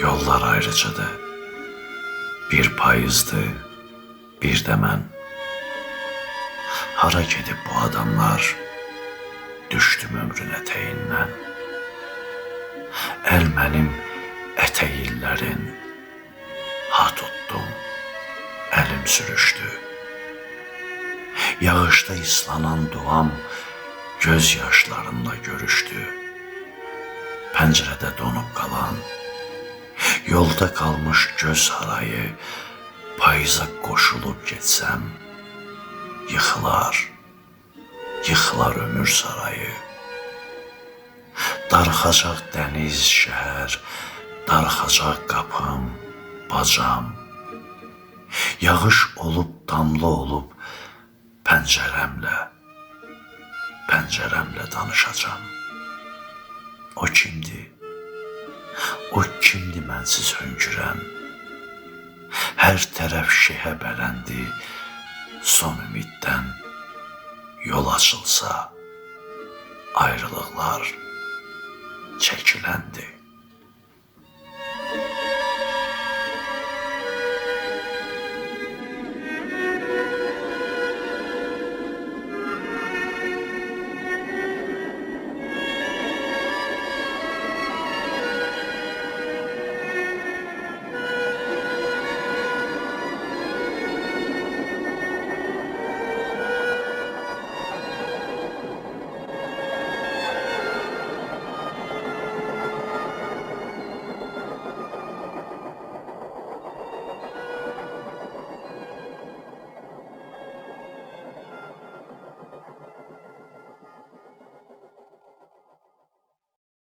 Yollar ayrıcadır. Bir payızdı, bir de mən. Hara gedib bu adamlar, düşdüm ömrün ətəyindən. Əl mənim ətəyillərin, ha tutdum, əlim sürüşdü. Yağışda islanan duam göz yaşlarımla görüşdü. Pəncərədə donub qalan, yolda qalmış göz harayı, payıza qoşulub getsəm, yıxılar, yıxılar ömür sarayı. Darıxacaq dəniz, şəhər, darıxacaq qapım, bacam. Yağış olub, damla olub, pəncərəmlə danışacam. O kimdir? O kimdir mənsiz hönkürən? Hər tərəf şehə bələndi, son ümiddən yol açılsa, ayrılıqlar çəkiləndi.